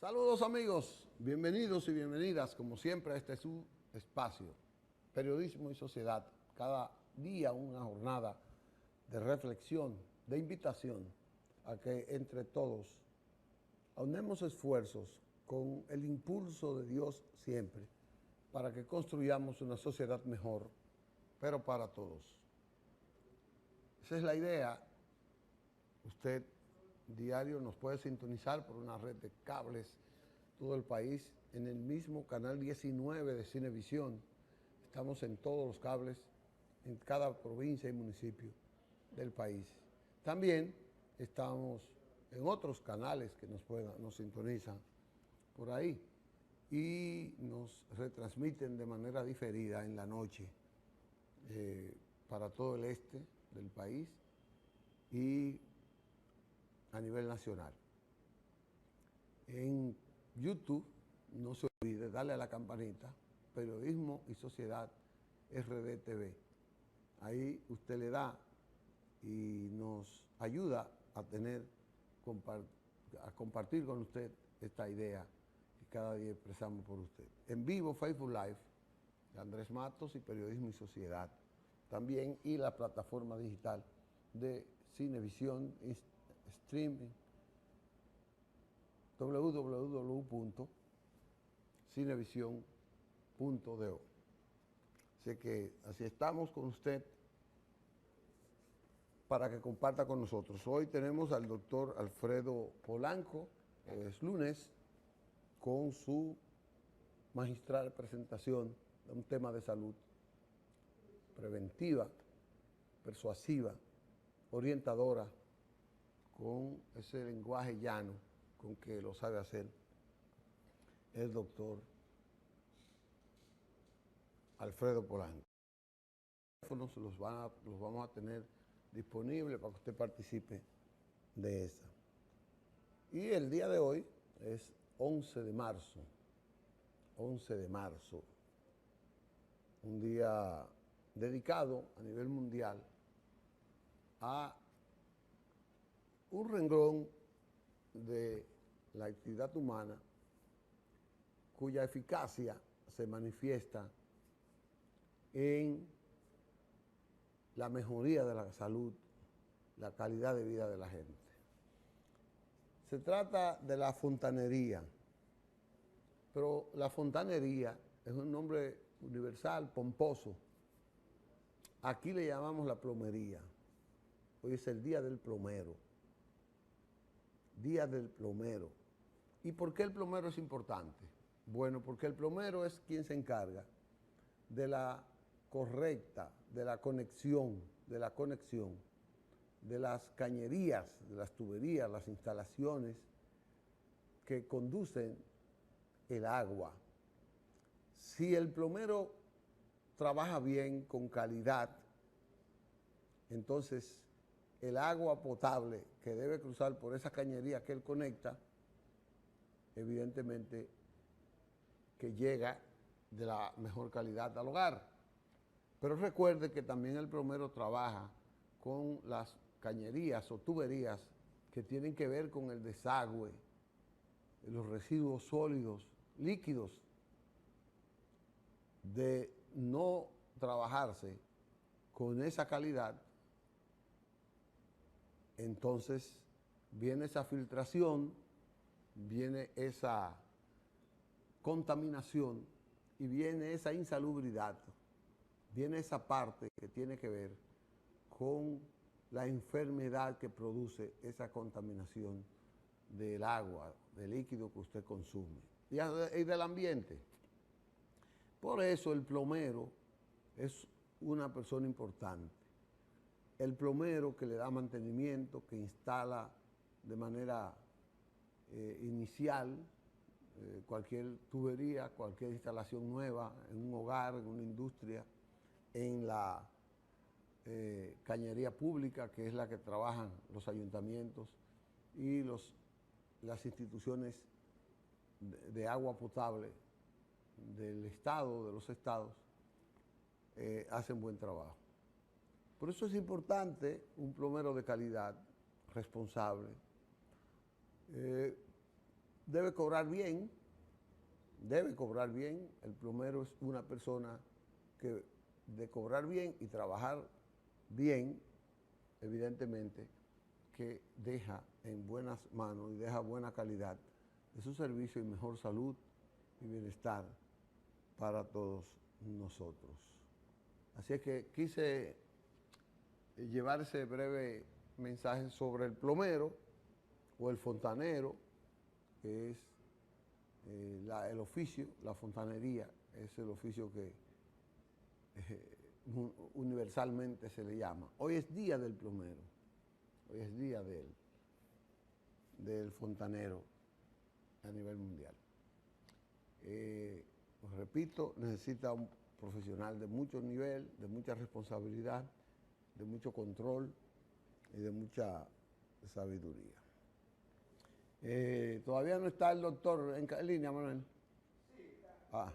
Saludos amigos, bienvenidos y bienvenidas como siempre a este su espacio, Periodismo y Sociedad. Cada día una jornada de reflexión, de invitación a que entre todos aunemos esfuerzos con el impulso de Dios siempre para que construyamos una sociedad mejor, pero para todos. Esa es la idea. Usted diario nos puede sintonizar por una red de cables todo el país en el mismo canal 19 de Cinevisión. Estamos en todos los cables, en cada provincia y municipio del país. También estamos en otros canales que nos sintonizan por ahí y nos retransmiten de manera diferida en la noche para todo el este del país y a nivel nacional. En YouTube, no se olvide, darle a la campanita, Periodismo y Sociedad RDTV. Ahí usted le da y nos ayuda a compartir con usted esta idea que cada día expresamos por usted. En vivo, Facebook Live, Andrés Matos y Periodismo y Sociedad. También y la plataforma digital de Cinevisión Streaming, www.cinevision.do. Así que así estamos con usted para que comparta con nosotros. Hoy tenemos al doctor Alfredo Polanco, es lunes, con su magistral presentación de un tema de salud preventiva, persuasiva, orientadora, con ese lenguaje llano con que lo sabe hacer el doctor Alfredo Polanco. Los vamos a tener disponibles para que usted participe de esa. Y el día de hoy es 11 de marzo, un día dedicado a nivel mundial a un renglón de la actividad humana cuya eficacia se manifiesta en la mejoría de la salud, la calidad de vida de la gente. Se trata de la fontanería, pero la fontanería es un nombre universal, pomposo. Aquí le llamamos la plomería. Hoy es el Día del Plomero. Día del Plomero. ¿Y por qué el plomero es importante? Bueno, porque el plomero es quien se encarga de la correcta, de la conexión de las cañerías, de las tuberías, las instalaciones que conducen el agua. Si el plomero trabaja bien, con calidad, entonces el agua potable que debe cruzar por esa cañería que él conecta, evidentemente que llega de la mejor calidad al hogar. Pero recuerde que también el plomero trabaja con las cañerías o tuberías que tienen que ver con el desagüe, los residuos sólidos, líquidos. De no trabajarse con esa calidad, entonces viene esa filtración, viene esa contaminación y viene esa insalubridad, viene esa parte que tiene que ver con la enfermedad que produce esa contaminación del agua, del líquido que usted consume y del ambiente. Por eso el plomero es una persona importante. El plomero que le da mantenimiento, que instala de manera inicial cualquier tubería, cualquier instalación nueva en un hogar, en una industria, en la cañería pública, que es la que trabajan los ayuntamientos y las instituciones de agua potable del Estado, de los estados, hacen buen trabajo. Por eso es importante un plomero de calidad, responsable, debe cobrar bien, debe cobrar bien. El plomero es una persona que de cobrar bien y trabajar bien, evidentemente, que deja en buenas manos y deja buena calidad de su servicio y mejor salud y bienestar para todos nosotros. Así es que quise llevar ese breve mensaje sobre el plomero o el fontanero, que es el oficio, la fontanería, es el oficio que universalmente se le llama. Hoy es día del plomero, hoy es día del fontanero a nivel mundial. Repito, necesita un profesional de mucho nivel, de mucha responsabilidad, de mucho control y de mucha sabiduría. Todavía no está el doctor en línea, Manuel. Ah,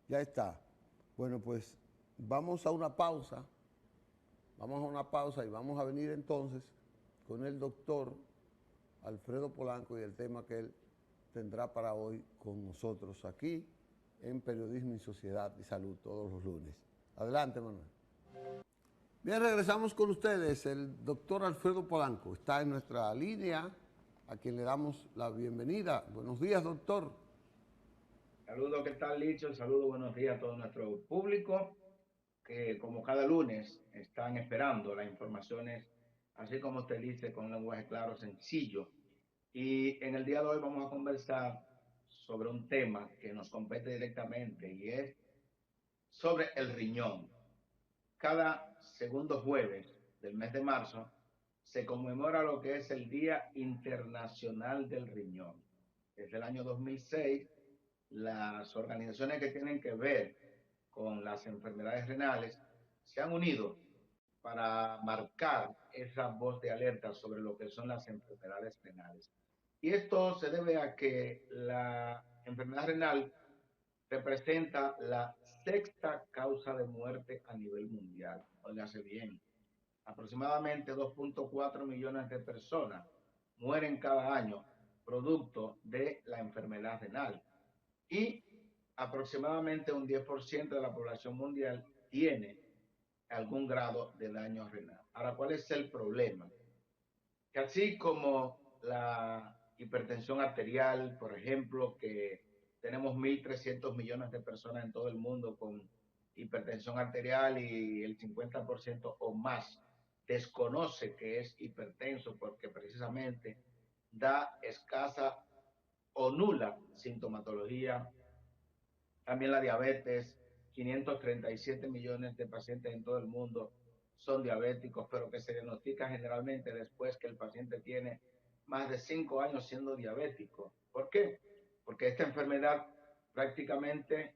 ya está. Bueno, pues vamos a una pausa. Vamos a una pausa y vamos a venir entonces con el doctor Alfredo Polanco y el tema que él tendrá para hoy con nosotros aquí en Periodismo y Sociedad y Salud todos los lunes. Adelante, Manuel. Bien, regresamos con ustedes. El doctor Alfredo Polanco está en nuestra línea, a quien le damos la bienvenida. Buenos días, doctor. Saludos, ¿qué tal, Licho? Saludos, buenos días a todo nuestro público, que como cada lunes están esperando las informaciones, así como usted dice, con un lenguaje claro, sencillo. Y en el día de hoy vamos a conversar sobre un tema que nos compete directamente y es sobre el riñón. Cada segundo jueves del mes de marzo se conmemora lo que es el Día Internacional del Riñón. Desde el año 2006, las organizaciones que tienen que ver con las enfermedades renales se han unido para marcar esa voz de alerta sobre lo que son las enfermedades renales. Y esto se debe a que la enfermedad renal representa la sexta causa de muerte a nivel mundial. Óigase bien, aproximadamente 2.4 millones de personas mueren cada año producto de la enfermedad renal. Y aproximadamente un 10% de la población mundial tiene algún grado de daño renal. Ahora, ¿cuál es el problema? Que así como la hipertensión arterial, por ejemplo, que tenemos 1.300 millones de personas en todo el mundo con hipertensión arterial y el 50% o más desconoce que es hipertenso porque precisamente da escasa o nula sintomatología. También la diabetes, 537 millones de pacientes en todo el mundo son diabéticos, pero que se diagnostica generalmente después que el paciente tiene más de 5 años siendo diabético. ¿Por qué? Porque esta enfermedad prácticamente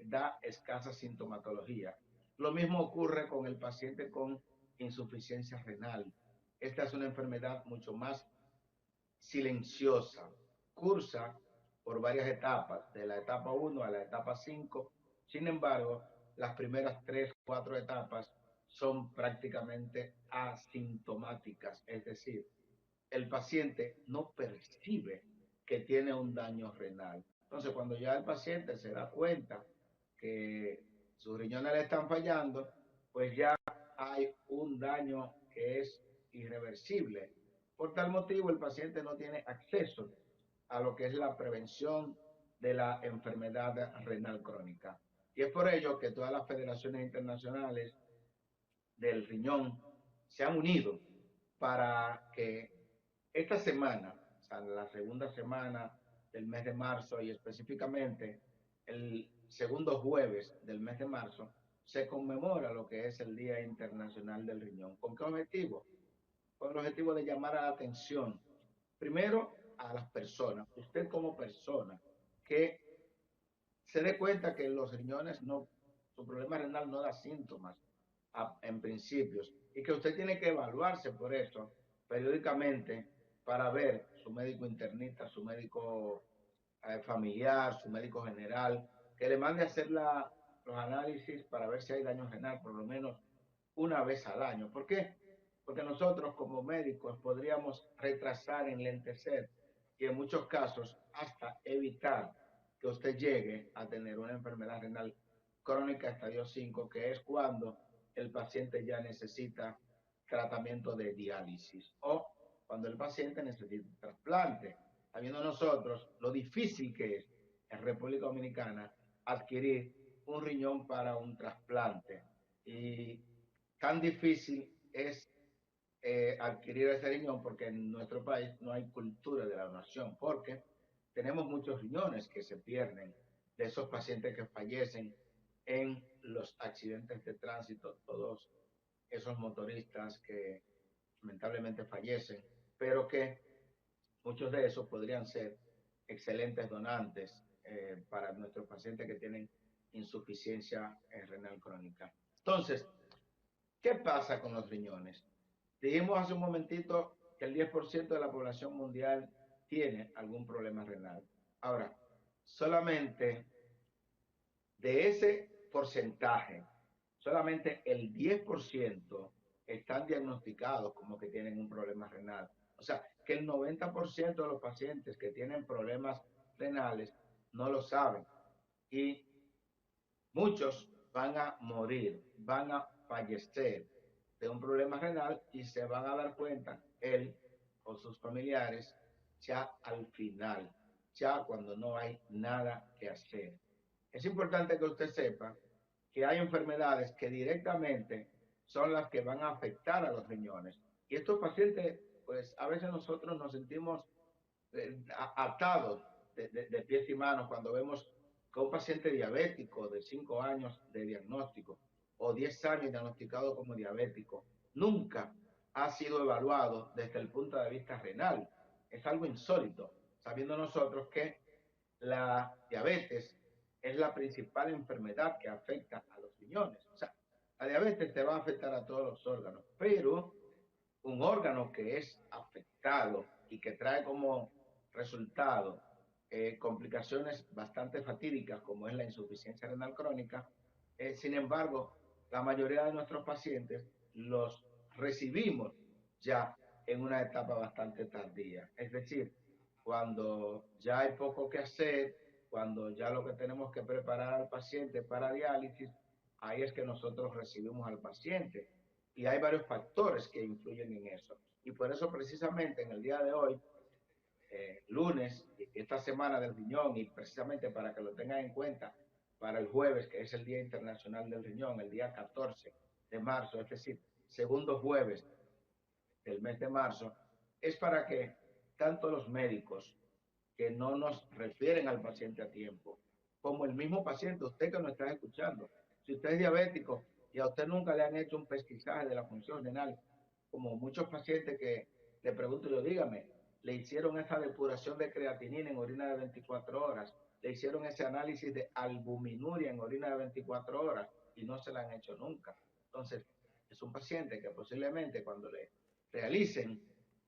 da escasa sintomatología. Lo mismo ocurre con el paciente con insuficiencia renal. Esta es una enfermedad mucho más silenciosa, cursa por varias etapas, de la etapa 1 a la etapa 5. Sin embargo, las primeras 3, 4 etapas son prácticamente asintomáticas, es decir, el paciente no percibe que tiene un daño renal. Entonces, cuando ya el paciente se da cuenta que sus riñones le están fallando, pues ya hay un daño que es irreversible. Por tal motivo, el paciente no tiene acceso a lo que es la prevención de la enfermedad renal crónica. Y es por ello que todas las federaciones internacionales del riñón se han unido para que esta semana, o sea, la segunda semana del mes de marzo y específicamente el segundo jueves del mes de marzo, se conmemora lo que es el Día Internacional del Riñón. ¿Con qué objetivo? Con el objetivo de llamar a la atención, primero a las personas, usted como persona, que se dé cuenta que los riñones no, su problema renal no da síntomas en principios y que usted tiene que evaluarse por eso periódicamente para ver su médico internista, su médico familiar, su médico general, que le mande a hacer los análisis para ver si hay daño renal por lo menos una vez al año. ¿Por qué? Porque nosotros como médicos podríamos retrasar, enlentecer y en muchos casos hasta evitar que usted llegue a tener una enfermedad renal crónica estadio 5, que es cuando el paciente ya necesita tratamiento de diálisis o cuando el paciente necesita trasplante, sabiendo nosotros lo difícil que es en República Dominicana adquirir un riñón para un trasplante. Y tan difícil es adquirir ese riñón porque en nuestro país no hay cultura de la donación, porque tenemos muchos riñones que se pierden de esos pacientes que fallecen en los accidentes de tránsito, todos esos motoristas que lamentablemente fallecen, pero que muchos de esos podrían ser excelentes donantes para nuestros pacientes que tienen insuficiencia renal crónica. Entonces, ¿qué pasa con los riñones? Dijimos hace un momentito que el 10% de la población mundial tiene algún problema renal. Ahora, solamente de ese porcentaje, solamente el 10% están diagnosticados como que tienen un problema renal. O sea, que el 90% de los pacientes que tienen problemas renales no lo saben. Y muchos van a morir, van a fallecer de un problema renal y se van a dar cuenta, él o sus familiares, ya al final, ya cuando no hay nada que hacer. Es importante que usted sepa que hay enfermedades que directamente son las que van a afectar a los riñones. Y estos pacientes, pues a veces nosotros nos sentimos atados de pies y manos cuando vemos que un paciente diabético de 5 años de diagnóstico o 10 años diagnosticado como diabético nunca ha sido evaluado desde el punto de vista renal. Es algo insólito, sabiendo nosotros que la diabetes es la principal enfermedad que afecta a los riñones. O sea, la diabetes te va a afectar a todos los órganos, pero un órgano que es afectado y que trae como resultado complicaciones bastante fatídicas como es la insuficiencia renal crónica, sin embargo, la mayoría de nuestros pacientes los recibimos ya en una etapa bastante tardía. Es decir, cuando ya hay poco que hacer, cuando ya lo que tenemos que preparar al paciente para diálisis, ahí es que nosotros recibimos al paciente. Y hay varios factores que influyen en eso. Y por eso precisamente en el día de hoy, lunes, esta semana del riñón, y precisamente para que lo tengan en cuenta, para el jueves, que es el Día Internacional del Riñón, el día 14 de marzo, es decir, segundo jueves del mes de marzo, es para que tanto los médicos que no nos refieren al paciente a tiempo, como el mismo paciente, usted que nos está escuchando, si usted es diabético y a usted nunca le han hecho un pesquisaje de la función renal, como muchos pacientes que le pregunto yo, dígame, le hicieron esa depuración de creatinina en orina de 24 horas, le hicieron ese análisis de albuminuria en orina de 24 horas y no se la han hecho nunca. Entonces, es un paciente que posiblemente cuando le realicen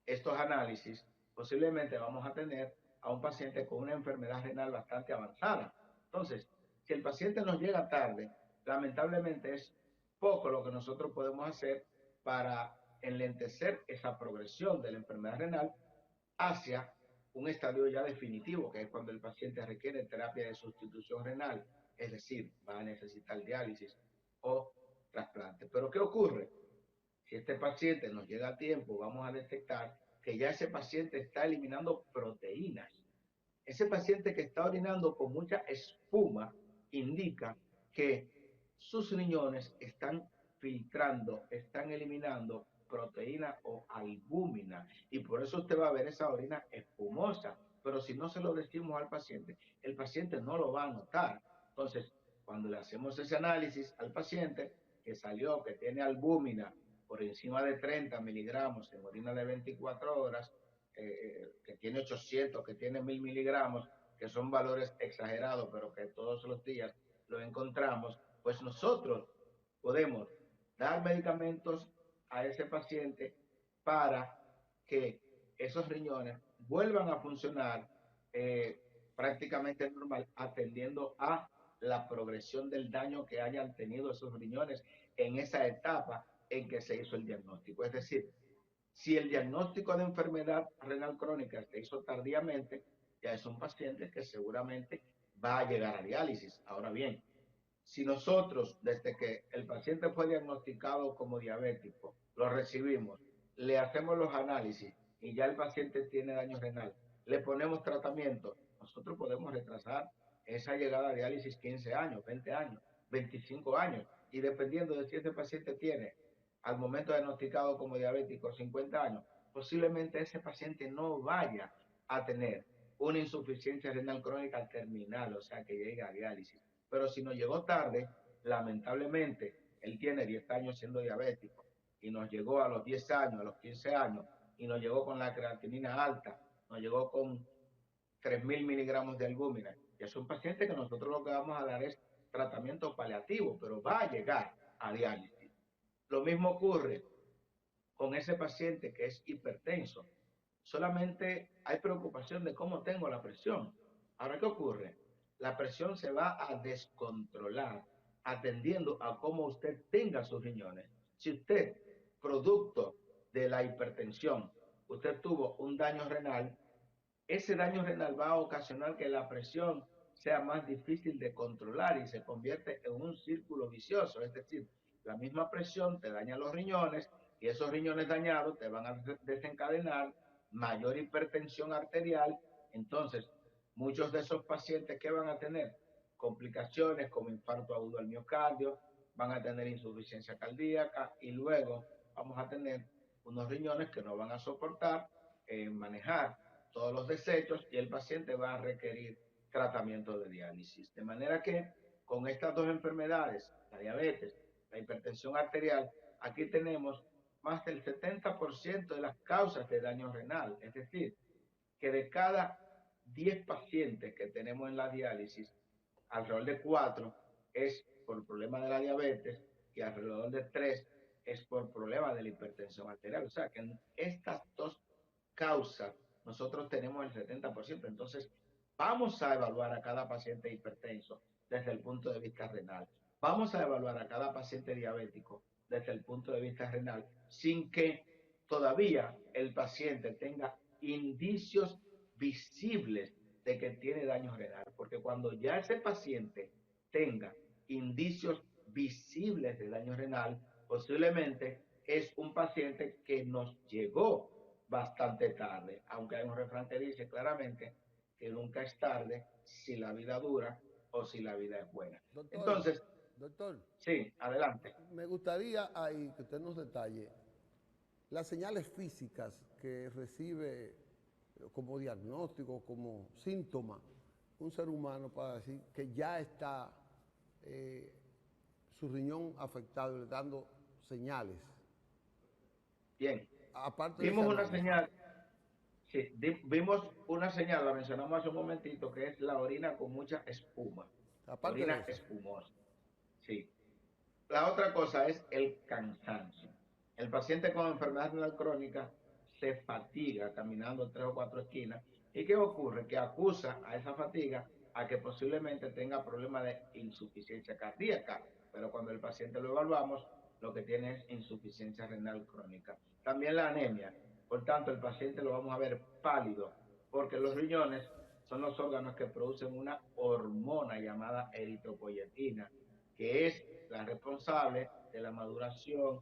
estos análisis, posiblemente vamos a tener a un paciente con una enfermedad renal bastante avanzada. Entonces, si el paciente nos llega tarde, lamentablemente es poco lo que nosotros podemos hacer para enlentecer esa progresión de la enfermedad renal hacia un estadio ya definitivo, que es cuando el paciente requiere terapia de sustitución renal, es decir, va a necesitar diálisis o trasplante. Pero ¿qué ocurre? Si este paciente nos llega a tiempo, vamos a detectar que ya ese paciente está eliminando proteínas. Ese paciente que está orinando con mucha espuma indica que sus riñones están filtrando, están eliminando proteína o albúmina y por eso usted va a ver esa orina espumosa. Pero si no se lo decimos al paciente, el paciente no lo va a notar. Entonces, cuando le hacemos ese análisis al paciente que salió, que tiene albúmina por encima de 30 miligramos en orina de 24 horas, que tiene 800, que tiene 1000 miligramos, que son valores exagerados, pero que todos los días lo encontramos, pues nosotros podemos dar medicamentos a ese paciente para que esos riñones vuelvan a funcionar prácticamente normal, atendiendo a la progresión del daño que hayan tenido esos riñones en esa etapa en que se hizo el diagnóstico. Es decir, Si el diagnóstico de enfermedad renal crónica se hizo tardíamente, ya es un paciente que seguramente va a llegar a diálisis. Ahora bien, si nosotros, desde que el paciente fue diagnosticado como diabético, lo recibimos, le hacemos los análisis y ya el paciente tiene daño renal, le ponemos tratamiento, nosotros podemos retrasar esa llegada a diálisis 15 años, 20 años, 25 años, y dependiendo de si ese paciente tiene al momento diagnosticado como diabético 50 años, posiblemente ese paciente no vaya a tener una insuficiencia renal crónica terminal, o sea, que llegue a diálisis. Pero si nos llegó tarde, lamentablemente, él tiene 10 años siendo diabético y nos llegó a los 10 años, a los 15 años, y nos llegó con la creatinina alta, nos llegó con 3.000 miligramos de albúmina. Y es un paciente que nosotros lo que vamos a dar es tratamiento paliativo, pero va a llegar a diálisis. Lo mismo ocurre con ese paciente que es hipertenso. Solamente hay preocupación de cómo tengo la presión. Ahora, ¿qué ocurre? La presión se va a descontrolar atendiendo a cómo usted tenga sus riñones. Si usted, producto de la hipertensión, usted tuvo un daño renal, ese daño renal va a ocasionar que la presión sea más difícil de controlar y se convierte en un círculo vicioso. Es decir, la misma presión te daña los riñones y esos riñones dañados te van a desencadenar mayor hipertensión arterial. Entonces, muchos de esos pacientes que van a tener complicaciones como infarto agudo al miocardio, van a tener insuficiencia cardíaca y luego vamos a tener unos riñones que no van a soportar manejar todos los desechos y el paciente va a requerir tratamiento de diálisis. De manera que con estas dos enfermedades, la diabetes, la hipertensión arterial, aquí tenemos más del 70% de las causas de daño renal. Es decir, que de cada 10 pacientes que tenemos en la diálisis, alrededor de 4 es por problema de la diabetes y alrededor de 3 es por problema de la hipertensión arterial. O sea que en estas dos causas nosotros tenemos el 70%. Entonces, vamos a evaluar a cada paciente hipertenso desde el punto de vista renal. Vamos a evaluar a cada paciente diabético desde el punto de vista renal, sin que todavía el paciente tenga indicios visibles de que tiene daño renal. Porque cuando ya ese paciente tenga indicios visibles de daño renal, posiblemente es un paciente que nos llegó bastante tarde, aunque hay un refrán que dice claramente que nunca es tarde si la vida dura o si la vida es buena. Doctor, Entonces, doctor, sí, adelante. me gustaría ahí que usted nos detalle las señales físicas que recibe como diagnóstico, como síntoma, un ser humano para decir que ya está su riñón afectado, dando señales. Bien, Aparte de ese vimos una análisis. señal, sí, vimos una señal, la mencionamos hace un momentito, que es la orina con mucha espuma, Aparte de orina esa. espumosa. Sí. La otra cosa es el cansancio. El paciente con enfermedad renal crónica se fatiga caminando 3 o 4 esquinas. ¿Y qué ocurre? Que acusa a esa fatiga a que posiblemente tenga problemas de insuficiencia cardíaca, pero cuando el paciente lo evaluamos, lo que tiene es insuficiencia renal crónica. También la anemia. Por tanto, el paciente lo vamos a ver pálido, porque los riñones son los órganos que producen una hormona llamada eritropoyetina, que es la responsable de la maduración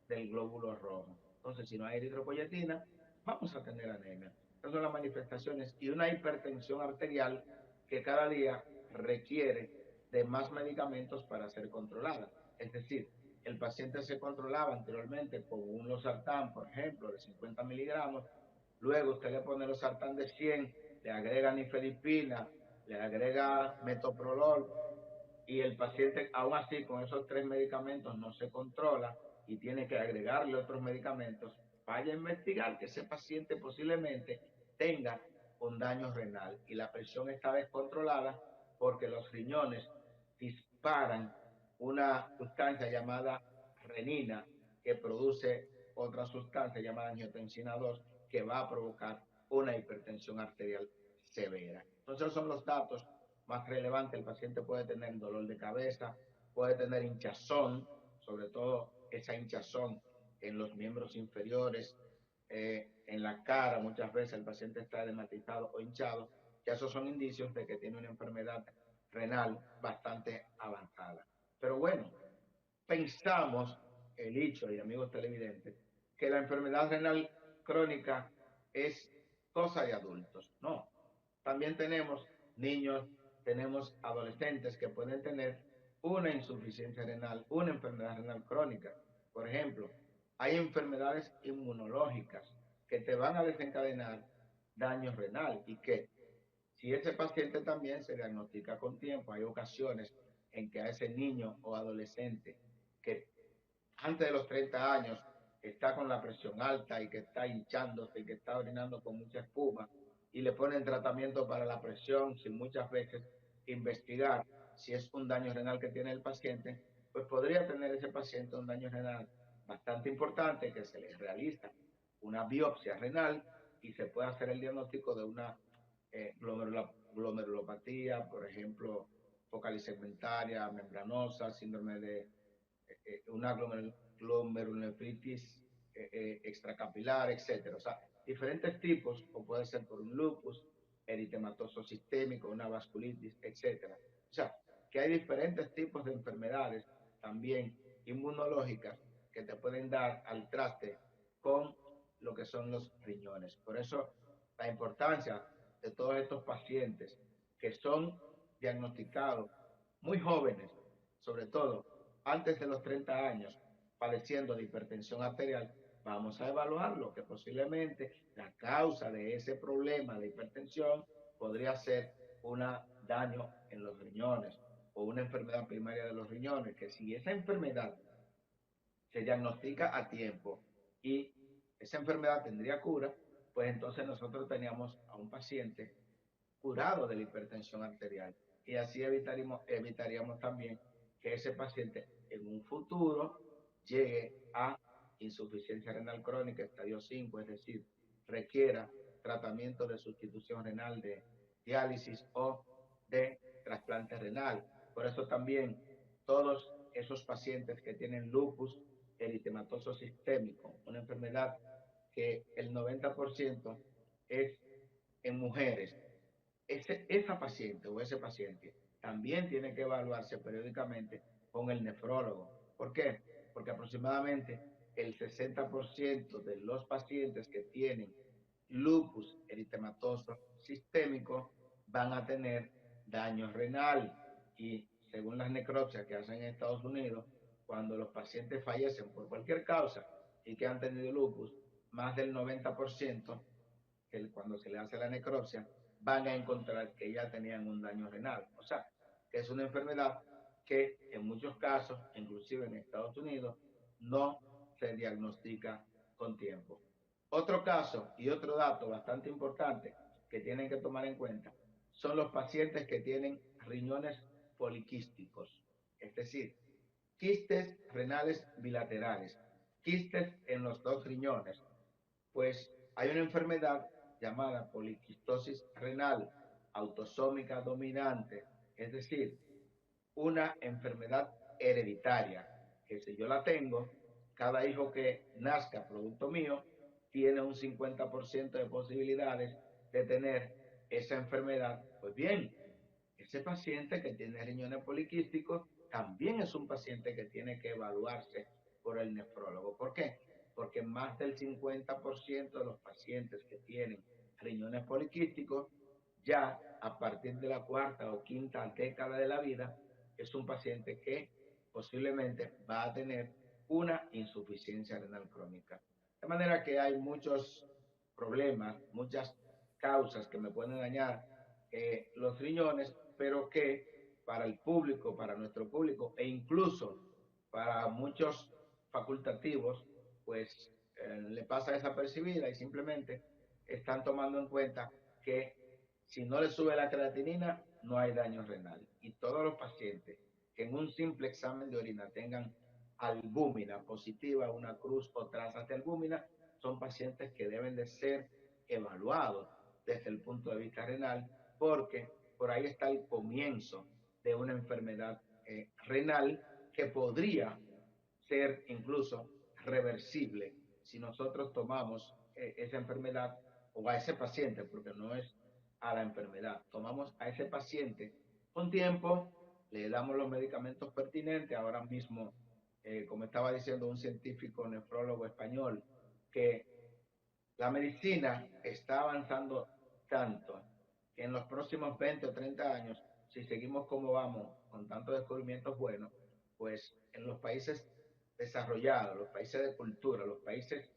del glóbulo rojo. Entonces, si no hay eritropoyetina, vamos a tener anemia. Esas son las manifestaciones y una hipertensión arterial que cada día requiere de más medicamentos para ser controlada. Es decir, el paciente se controlaba anteriormente con un losartán, por ejemplo, de 50 miligramos, luego usted le pone losartán de 100, le agrega nifedipina, le agrega metoprolol, y el paciente aún así con esos 3 medicamentos no se controla y tiene que agregarle otros medicamentos, vaya a investigar que ese paciente posiblemente tenga un daño renal y la presión está descontrolada porque los riñones disparan una sustancia llamada renina que produce otra sustancia llamada angiotensina 2 que va a provocar una hipertensión arterial severa. Entonces son los datos más relevante. El paciente puede tener dolor de cabeza, puede tener hinchazón, sobre todo esa hinchazón en los miembros inferiores, en la cara, muchas veces el paciente está edematizado o hinchado, ya esos son indicios de que tiene una enfermedad renal bastante avanzada. Pero bueno, pensamos, el dicho y amigos televidentes, que la enfermedad renal crónica es cosa de adultos. No, también tenemos niños, tenemos adolescentes que pueden tener una insuficiencia renal, una enfermedad renal crónica. Por ejemplo, hay enfermedades inmunológicas que te van a desencadenar daño renal y que si ese paciente también se diagnostica con tiempo, hay ocasiones en que a ese niño o adolescente que antes de los 30 años está con la presión alta y que está hinchándose y que está orinando con mucha espuma y le ponen tratamiento para la presión sin muchas veces investigar si es un daño renal que tiene el paciente, pues podría tener ese paciente un daño renal bastante importante que se le realiza una biopsia renal y se puede hacer el diagnóstico de una glomerulopatía, por ejemplo, focal y segmentaria, membranosa, síndrome de una glomerulonefritis extracapilar, etcétera. O sea, diferentes tipos, o puede ser por un lupus, eritematoso sistémico, una vasculitis, etcétera. O sea, que hay diferentes tipos de enfermedades también inmunológicas que te pueden dar al traste con lo que son los riñones. Por eso la importancia de todos estos pacientes que son diagnosticados muy jóvenes, sobre todo antes de los 30 años, padeciendo de hipertensión arterial, vamos a evaluarlo, que posiblemente la causa de ese problema de hipertensión podría ser un daño en los riñones o una enfermedad primaria de los riñones, que si esa enfermedad se diagnostica a tiempo y esa enfermedad tendría cura, pues entonces nosotros teníamos a un paciente curado de la hipertensión arterial y así evitaríamos también que ese paciente en un futuro llegue a insuficiencia renal crónica estadio 5, es decir, requiera tratamiento de sustitución renal, de diálisis o de trasplante renal. Por eso también todos esos pacientes que tienen lupus eritematoso sistémico, una enfermedad que el 90% es en mujeres, esa paciente o ese paciente también tiene que evaluarse periódicamente con el nefrólogo. ¿Por qué? Porque aproximadamente el 60% de los pacientes que tienen lupus eritematoso sistémico van a tener daño renal y según las necropsias que hacen en Estados Unidos, cuando los pacientes fallecen por cualquier causa y que han tenido lupus, más del 90% que cuando se le hace la necropsia van a encontrar que ya tenían un daño renal. O sea, que es una enfermedad que en muchos casos, inclusive en Estados Unidos, no se diagnostica con tiempo. Otro caso y otro dato bastante importante que tienen que tomar en cuenta son los pacientes que tienen riñones poliquísticos, es decir, quistes renales bilaterales, quistes en los dos riñones, pues hay una enfermedad llamada poliquistosis renal autosómica dominante, es decir, una enfermedad hereditaria, que si yo la tengo, cada hijo que nazca producto mío tiene un 50% de posibilidades de tener esa enfermedad. Pues bien, ese paciente que tiene riñones poliquísticos también es un paciente que tiene que evaluarse por el nefrólogo. ¿Por qué? Porque más del 50% de los pacientes que tienen riñones poliquísticos ya a partir de la cuarta o quinta década de la vida es un paciente que posiblemente va a tener una insuficiencia renal crónica. De manera que hay muchos problemas, muchas causas que me pueden dañar los riñones, pero que para el público, para nuestro público e incluso para muchos facultativos, pues le pasa desapercibida y simplemente están tomando en cuenta que si no le sube la creatinina, no hay daño renal. Y todos los pacientes que en un simple examen de orina tengan albúmina positiva, una cruz o trazas de albúmina, son pacientes que deben de ser evaluados desde el punto de vista renal, porque por ahí está el comienzo de una enfermedad renal que podría ser incluso reversible si nosotros tomamos esa enfermedad o a ese paciente, porque no es a la enfermedad. Tomamos a ese paciente con tiempo, le damos los medicamentos pertinentes. Ahora mismo, como estaba diciendo un científico nefrólogo español, que la medicina está avanzando tanto que en los próximos 20 o 30 años, si seguimos como vamos, con tantos descubrimientos buenos, pues en los países desarrollados, los países de cultura, los países,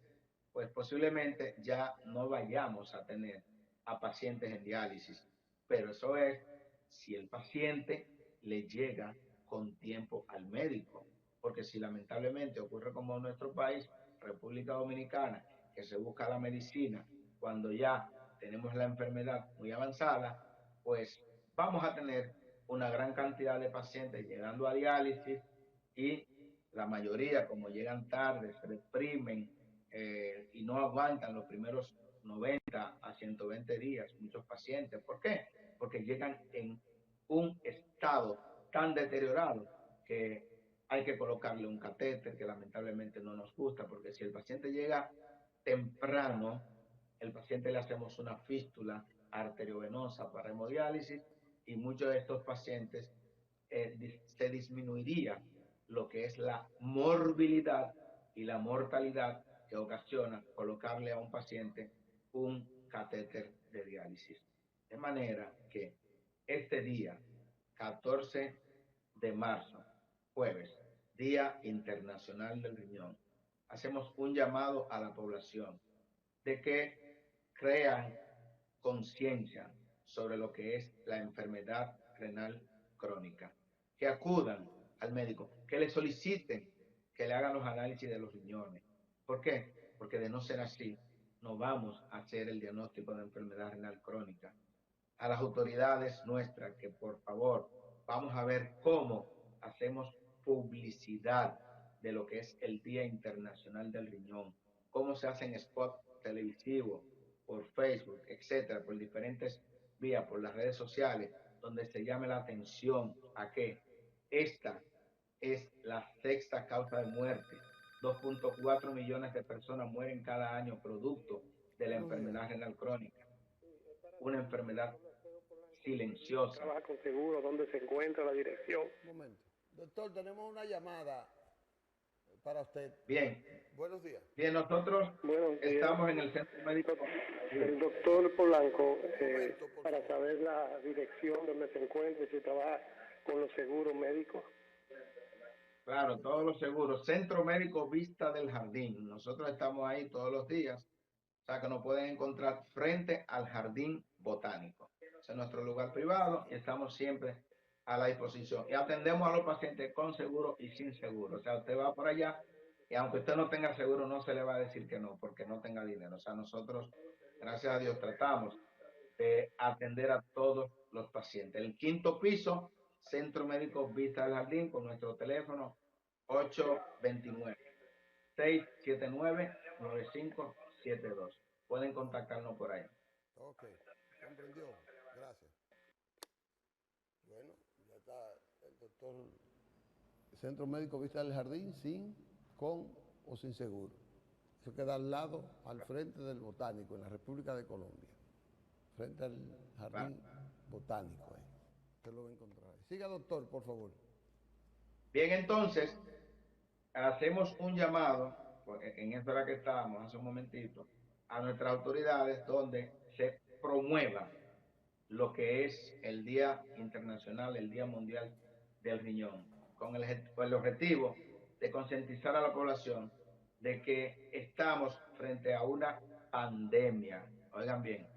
pues posiblemente ya no vayamos a tener a pacientes en diálisis. Pero eso es si el paciente le llega con tiempo al médico. Porque si lamentablemente ocurre como en nuestro país, República Dominicana, que se busca la medicina cuando ya tenemos la enfermedad muy avanzada, pues vamos a tener una gran cantidad de pacientes llegando a diálisis y la mayoría, como llegan tarde, se deprimen y no aguantan los primeros 90 a 120 días, muchos pacientes. ¿Por qué? Porque llegan en un estado tan deteriorado que hay que colocarle un catéter, que lamentablemente no nos gusta, porque si el paciente llega temprano, el paciente le hacemos una fístula arteriovenosa para hemodiálisis y muchos de estos pacientes se disminuiría lo que es la morbilidad y la mortalidad que ocasiona colocarle a un paciente un catéter de diálisis. De manera que este día, 14 de marzo, jueves, Día Internacional del Riñón, hacemos un llamado a la población de que crean conciencia sobre lo que es la enfermedad renal crónica, que acudan al médico, que le soliciten que le hagan los análisis de los riñones. ¿Por qué? Porque de no ser así, no vamos a hacer el diagnóstico de enfermedad renal crónica. A las autoridades nuestras que por favor vamos a ver cómo hacemos publicidad de lo que es el Día Internacional del Riñón, cómo se hacen spots televisivos por Facebook, etcétera, por diferentes vías, por las redes sociales, donde se llame la atención a que esta es la sexta causa de muerte. 2.4 millones de personas mueren cada año producto de la enfermedad renal crónica, una enfermedad silenciosa. Trabaja con seguro, dónde se encuentra, la dirección. Un momento. Doctor, tenemos una llamada para usted. Bien. Buenos días. Bien, nosotros estamos en el centro médico. El doctor Polanco, para saber la dirección donde se encuentra, si trabaja con los seguros médicos. Claro, todos los seguros. Centro Médico Vista del Jardín. Nosotros estamos ahí todos los días. O sea que nos pueden encontrar frente al Jardín Botánico. Ese es nuestro lugar privado y estamos siempre a la disposición. Y atendemos a los pacientes con seguro y sin seguro. O sea, usted va por allá y aunque usted no tenga seguro, no se le va a decir que no, porque no tenga dinero. O sea, nosotros, gracias a Dios, tratamos de atender a todos los pacientes. El quinto piso, Centro Médico Vista del Jardín, con nuestro teléfono 829-679-9572. Pueden contactarnos por ahí. Ok, comprendió. Gracias. Bueno, ya está el doctor Centro Médico Vista del Jardín, sin, con o sin seguro. Eso queda al lado, al frente del Botánico, en la República de Colombia. Frente al Jardín Botánico. Usted lo va a encontrar ahí. Siga, doctor, por favor. Bien, entonces, hacemos un llamado, en esta hora que estábamos, hace un momentito, a nuestras autoridades donde se promueva lo que es el Día Internacional, el Día Mundial del Riñón, con el objetivo de concientizar a la población de que estamos frente a una pandemia. Oigan bien,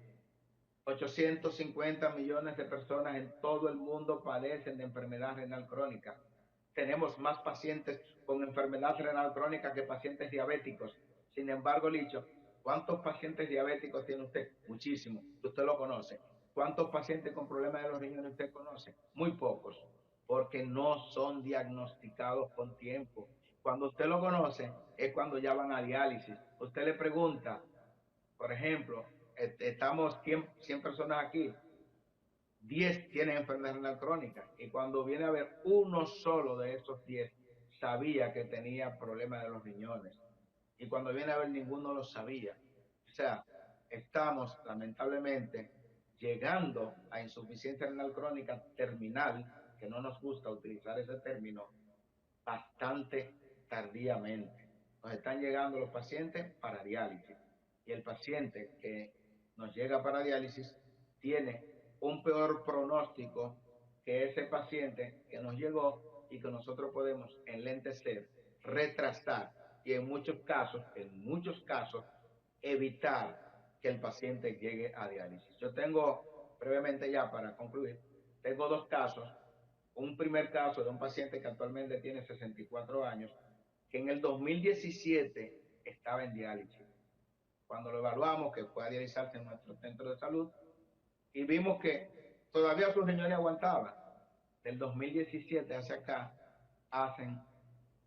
850 millones de personas en todo el mundo padecen de enfermedad renal crónica. Tenemos más pacientes con enfermedad renal crónica que pacientes diabéticos. Sin embargo, Licho, ¿cuántos pacientes diabéticos tiene usted? Muchísimos. Usted lo conoce. ¿Cuántos pacientes con problemas de los riñones usted conoce? Muy pocos, porque no son diagnosticados con tiempo. Cuando usted lo conoce, es cuando ya van a diálisis. Usted le pregunta, por ejemplo, estamos 100 personas aquí, 10 tienen enfermedad renal crónica, y cuando viene a ver uno solo de esos 10 sabía que tenía problemas de los riñones, y cuando viene a ver ninguno lo sabía. O sea, estamos lamentablemente llegando a insuficiencia renal crónica terminal, que no nos gusta utilizar ese término, bastante tardíamente. Nos están llegando los pacientes para diálisis y el paciente que nos llega para diálisis tiene un peor pronóstico que ese paciente que nos llegó y que nosotros podemos enlentecer, retrasar y en muchos casos, evitar que el paciente llegue a diálisis. Yo tengo, brevemente ya para concluir, tengo dos casos. Un primer caso de un paciente que actualmente tiene 64 años, que en el 2017 estaba en diálisis. Cuando lo evaluamos, que fue a dializarse en nuestro centro de salud, y vimos que todavía sus riñones aguantaban. Del 2017 hacia acá, hacen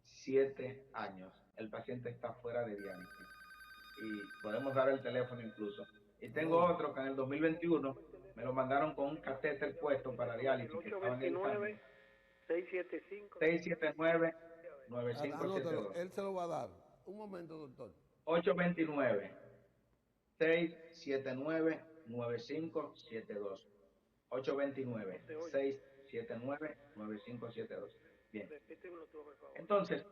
7 años. El paciente está fuera de diálisis. Y podemos dar el teléfono incluso. Y tengo otro que en el 2021 me lo mandaron con un catéter puesto para diálisis, que estaban dializando. 675. 679-9572. Él se lo va a dar. Un momento, doctor. 829-679-9572. 829-679-9572. Bien. Entonces,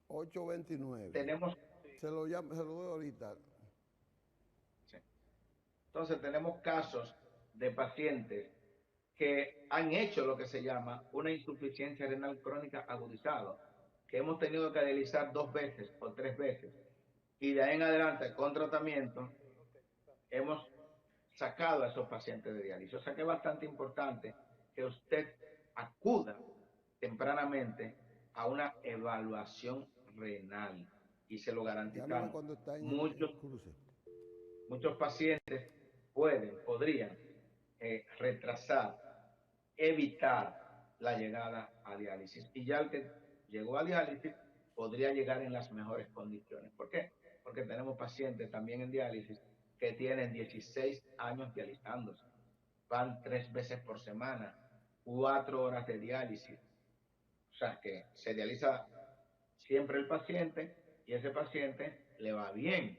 829. tenemos... Se lo doy ahorita. Sí. Entonces, tenemos casos de pacientes que han hecho lo que se llama una insuficiencia renal crónica agudizada, que hemos tenido que dializar 2 veces o 3 veces, y de ahí en adelante, con tratamiento, hemos sacado a esos pacientes de diálisis. O sea que es bastante importante que usted acuda tempranamente a una evaluación renal, y se lo garantizamos. Muchos pacientes podrían retrasar, evitar la llegada a diálisis. Y ya el que llegó a diálisis podría llegar en las mejores condiciones. ¿Por qué? Porque tenemos pacientes también en diálisis que tienen 16 años dializándose. Van 3 veces por semana, 4 horas de diálisis. O sea que se dializa siempre el paciente y ese paciente le va bien.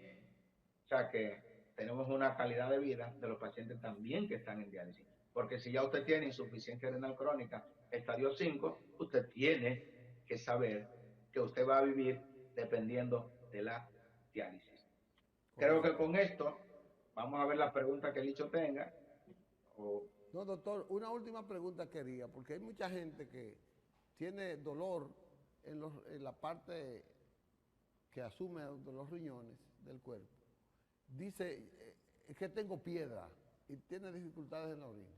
O sea que tenemos una calidad de vida de los pacientes también que están en diálisis. Porque si ya usted tiene insuficiencia renal crónica, estadio 5, usted tiene que saber que usted va a vivir dependiendo de la diálisis. Creo que con esto vamos a ver las preguntas que el Licho tenga. No, doctor, una última pregunta quería, porque hay mucha gente que tiene dolor en la parte que asume de los riñones del cuerpo. Dice que tengo piedra y tiene dificultades en la orina.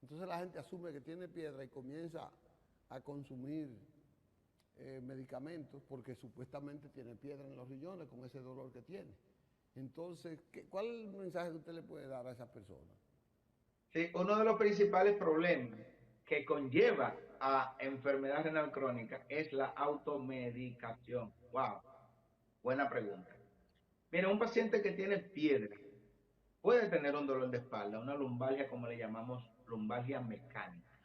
Entonces la gente asume que tiene piedra y comienza a consumir medicamentos porque supuestamente tiene piedra en los riñones con ese dolor que tiene. Entonces, ¿cuál es el mensaje que usted le puede dar a esa persona? Sí, uno de los principales problemas que conlleva a enfermedad renal crónica es la automedicación. Wow, buena pregunta. Mira, un paciente que tiene piedra puede tener un dolor de espalda, una lumbalgia, como le llamamos, lumbalgia mecánica.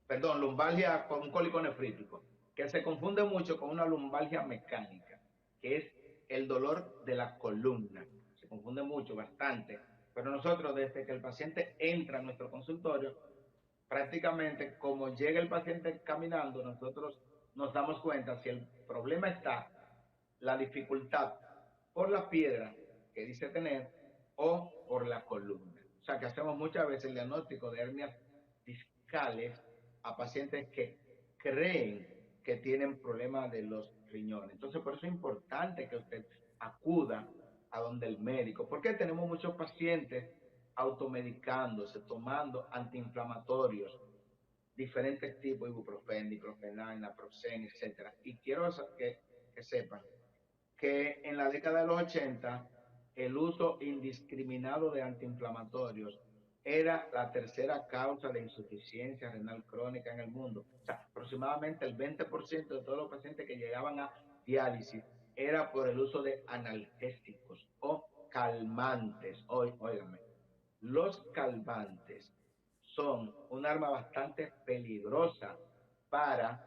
Perdón, lumbalgia con un cólico nefrítico, que se confunde mucho con una lumbalgia mecánica, que es el dolor de la columna. Se confunde mucho, bastante. Pero nosotros, desde que el paciente entra a nuestro consultorio, prácticamente como llega el paciente caminando, nosotros nos damos cuenta si el problema está, la dificultad por la piedra que dice tener o por la columna. O sea que hacemos muchas veces el diagnóstico de hernias discales a pacientes que creen que tienen problemas de los riñones. Entonces por eso es importante que usted acuda a donde el médico, porque tenemos muchos pacientes automedicándose, tomando antiinflamatorios, diferentes tipos, ibuprofeno, diclofenac, naproxen, etcétera. Y quiero que sepan que en la década de los 80 el uso indiscriminado de antiinflamatorios era la tercera causa de insuficiencia renal crónica en el mundo. O sea, aproximadamente el 20% de todos los pacientes que llegaban a diálisis era por el uso de analgésicos o calmantes. Óigame, los calmantes son un arma bastante peligrosa para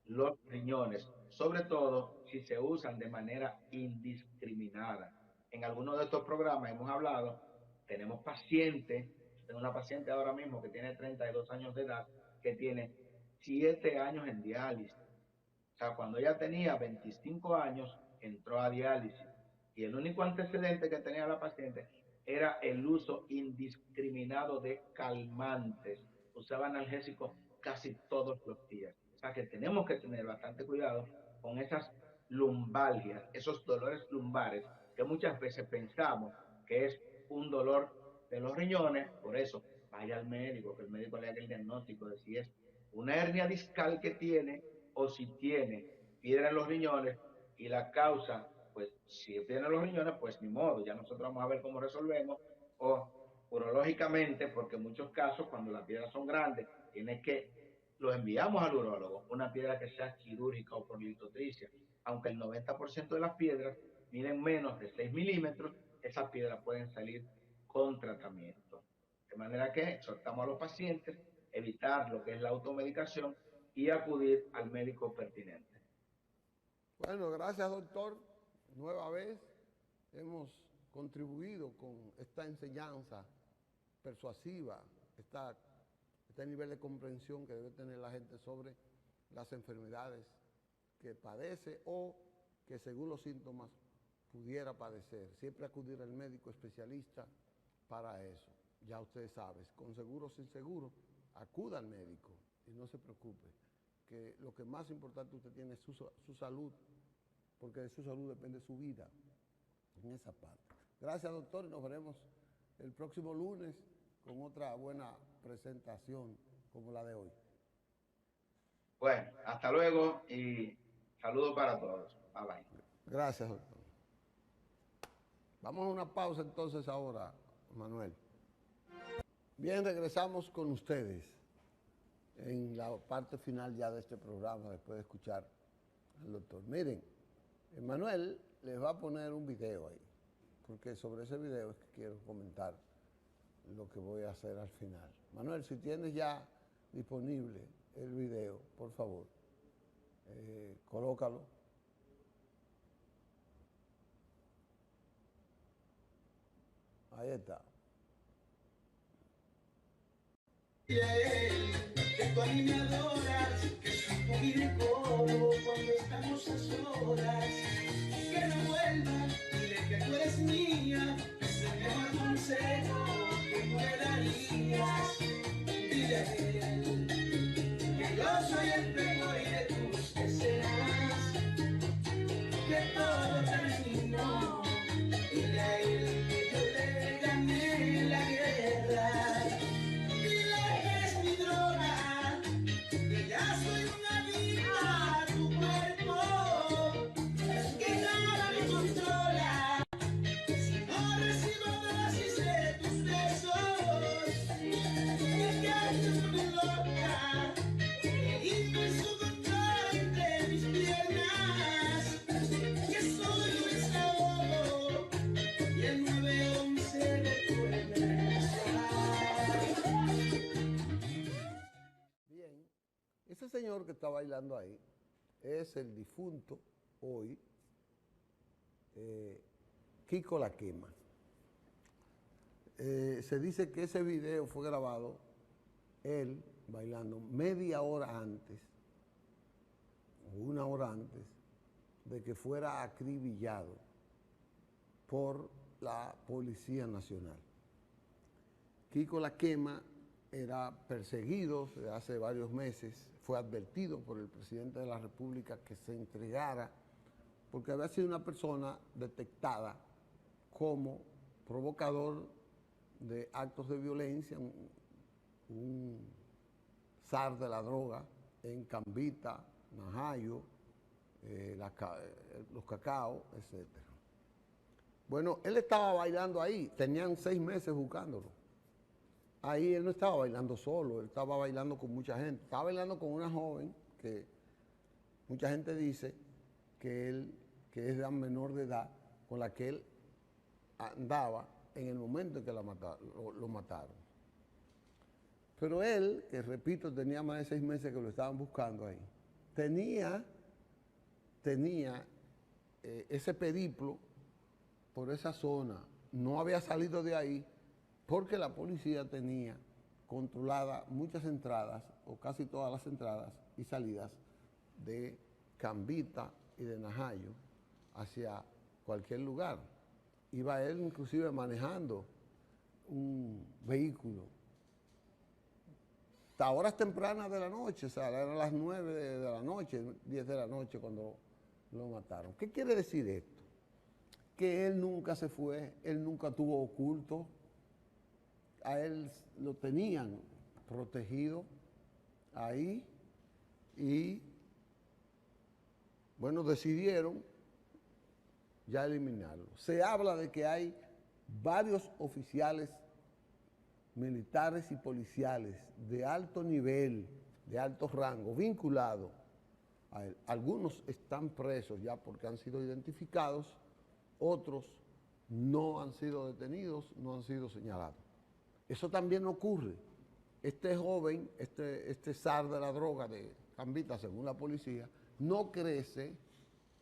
los riñones, sobre todo si se usan de manera indiscriminada. en algunos de estos programas hemos hablado, tenemos pacientes, tengo una paciente ahora mismo que tiene 32 años de edad, que tiene 7 años en diálisis. O sea, cuando ella tenía 25 años, entró a diálisis. Y el único antecedente que tenía la paciente era el uso indiscriminado de calmantes. Usaba analgésicos casi todos los días. O sea, que tenemos que tener bastante cuidado con esas lumbalgias, esos dolores lumbares, que muchas veces pensamos que es un dolor de los riñones. Por eso, vaya al médico, que el médico le haga el diagnóstico de si es una hernia discal que tiene o si tiene piedra en los riñones, y la causa, pues si tiene los riñones, pues ni modo, ya nosotros vamos a ver cómo resolvemos, o urológicamente, porque en muchos casos cuando las piedras son grandes, tiene que, los enviamos al urólogo, una piedra que sea quirúrgica o por litotricia, aunque el 90% de las piedras miden menos de 6 milímetros, esas piedras pueden salir con tratamiento. De manera que exhortamos a los pacientes evitar lo que es la automedicación y acudir al médico pertinente. Bueno, gracias, doctor. Nueva vez hemos contribuido con esta enseñanza persuasiva, este nivel de comprensión que debe tener la gente sobre las enfermedades que padece o que según los síntomas pudiera padecer. Siempre acudir al médico especialista para eso. Ya usted sabe, con seguro o sin seguro, acuda al médico y no se preocupe, que lo que más importante usted tiene es su salud, porque de su salud depende su vida en esa parte. Gracias, doctor, y nos veremos el próximo lunes con otra buena presentación como la de hoy. Bueno, hasta luego y saludos para todos. Bye bye. Gracias, doctor. Vamos a una pausa entonces ahora, Manuel. Bien, regresamos con ustedes en la parte final ya de este programa, después de escuchar al doctor. Miren, Manuel les va a poner un video ahí, porque sobre ese video es que quiero comentar lo que voy a hacer al final. Manuel, si tienes ya disponible el video, por favor, colócalo. Ahí está. Que tú a mí me adoras, que supo vivir como cuando estamos a solas. Que no vuelva, dile que tú eres mía, ese mejor consejo que tú me darías. Dile a él que yo soy el peor y de tus que serás, que todo terminó. Dile a él que yo le gané la guerra. Ese señor que está bailando ahí es el difunto hoy, Kiko La Quema. Se dice que ese video fue grabado él bailando media hora antes, o una hora antes, de que fuera acribillado por la Policía Nacional. Kiko La Quema era perseguido desde hace varios meses, fue advertido por el presidente de la República que se entregara porque había sido una persona detectada como provocador de actos de violencia, un zar de la droga en Cambita, Najayo, los Cacao, etc. Bueno, él estaba bailando ahí, tenían 6 meses buscándolo. Ahí él no estaba bailando solo, él estaba bailando con mucha gente. Estaba bailando con una joven que mucha gente dice que es de menor de edad, con la que él andaba en el momento en que lo mataron. Pero él, que repito, tenía más de 6 meses que lo estaban buscando ahí, tenía ese periplo por esa zona, no había salido de ahí porque la policía tenía controlada muchas entradas, o casi todas las entradas y salidas de Cambita y de Najayo hacia cualquier lugar. Iba él inclusive manejando un vehículo. Hasta horas tempranas de la noche, o sea, eran las 9 de la noche, 10 de la noche cuando lo mataron. ¿Qué quiere decir esto? Que él nunca se fue, él nunca tuvo oculto, a él lo tenían protegido ahí y, bueno, decidieron ya eliminarlo. Se habla de que hay varios oficiales militares y policiales de alto nivel, de alto rango, vinculados a él. Algunos están presos ya porque han sido identificados, otros no han sido detenidos, no han sido señalados. Eso también ocurre. Este joven, este zar de la droga de Cambita, según la policía, no crece,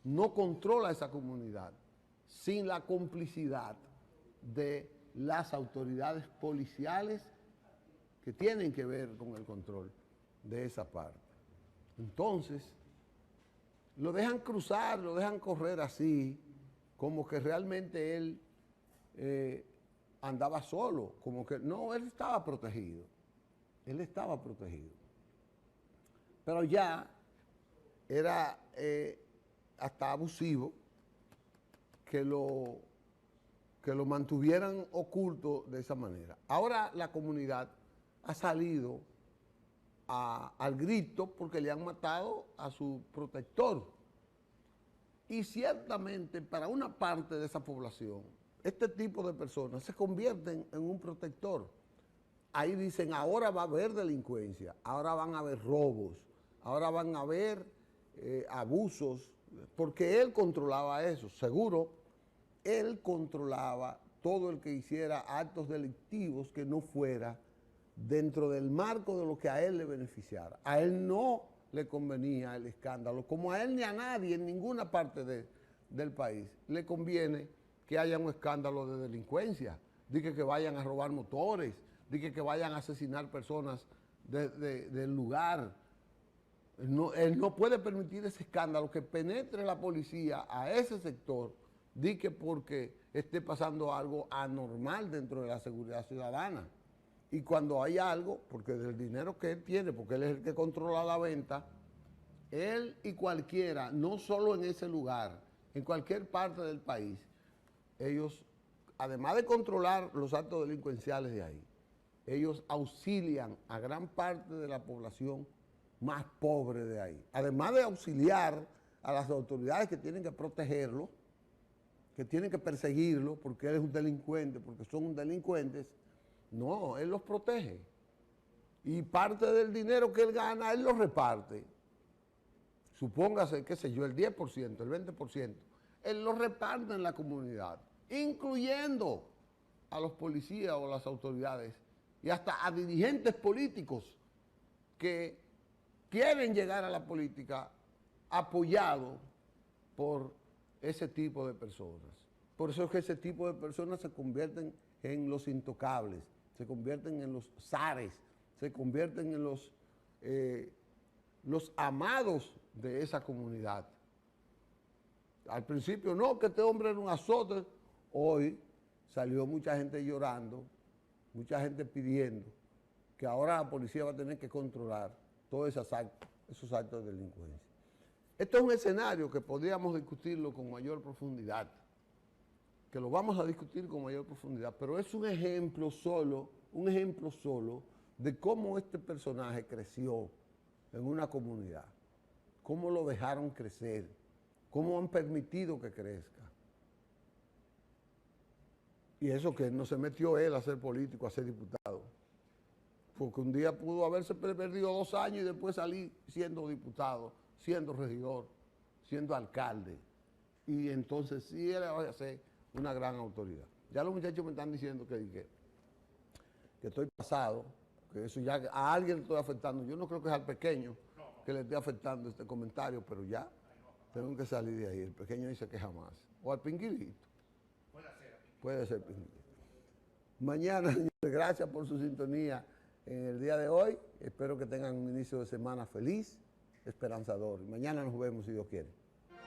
no controla esa comunidad sin la complicidad de las autoridades policiales que tienen que ver con el control de esa parte. Entonces, lo dejan cruzar, lo dejan correr así, como que realmente él andaba solo, como que no, él estaba protegido. Él estaba protegido. Pero ya era hasta abusivo que lo mantuvieran oculto de esa manera. Ahora la comunidad ha salido al grito porque le han matado a su protector. Y ciertamente para una parte de esa población, este tipo de personas se convierten en un protector. Ahí dicen, ahora va a haber delincuencia, ahora van a haber robos, ahora van a haber abusos, porque él controlaba eso, seguro. Él controlaba todo el que hiciera actos delictivos que no fuera dentro del marco de lo que a él le beneficiara. A él no le convenía el escándalo, como a él ni a nadie en ninguna parte del país le conviene que haya un escándalo de delincuencia, de que vayan a robar motores, de que vayan a asesinar personas del lugar. Él no puede permitir ese escándalo, que penetre la policía a ese sector, di que porque esté pasando algo anormal dentro de la seguridad ciudadana. Y cuando hay algo, porque del dinero que él tiene, porque él es el que controla la venta, él y cualquiera, no solo en ese lugar, en cualquier parte del país, ellos, además de controlar los actos delincuenciales de ahí, ellos auxilian a gran parte de la población más pobre de ahí. Además de auxiliar a las autoridades que tienen que protegerlo, que tienen que perseguirlo porque él es un delincuente, porque son delincuentes, no, él los protege. Y parte del dinero que él gana, él lo reparte. Supóngase, qué sé yo, el 10%, el 20%. Él lo reparte en la comunidad, incluyendo a los policías o las autoridades y hasta a dirigentes políticos que quieren llegar a la política apoyados por ese tipo de personas. Por eso es que ese tipo de personas se convierten en los intocables, se convierten en los zares, se convierten en los amados de esa comunidad. Al principio no, que este hombre era un azote. Hoy salió mucha gente llorando, mucha gente pidiendo que ahora la policía va a tener que controlar todos esos actos de delincuencia. Esto es un escenario que podríamos discutirlo con mayor profundidad, que lo vamos a discutir con mayor profundidad, pero es un ejemplo solo de cómo este personaje creció en una comunidad, cómo lo dejaron crecer, cómo han permitido que crezca. Y eso que no se metió él a ser político, a ser diputado, porque un día pudo haberse perdido 2 años y después salir siendo diputado, siendo regidor, siendo alcalde, y entonces sí él va a ser una gran autoridad. Ya los muchachos me están diciendo que estoy pasado, que eso ya a alguien le estoy afectando. Yo no creo que es al pequeño que le esté afectando este comentario, pero ya tengo que salir de ahí. El pequeño dice que jamás. O al pinguilito. Puede ser Pinilla. Mañana, señores, gracias por su sintonía en el día de hoy. Espero que tengan un inicio de semana feliz, esperanzador. Mañana nos vemos si Dios quiere.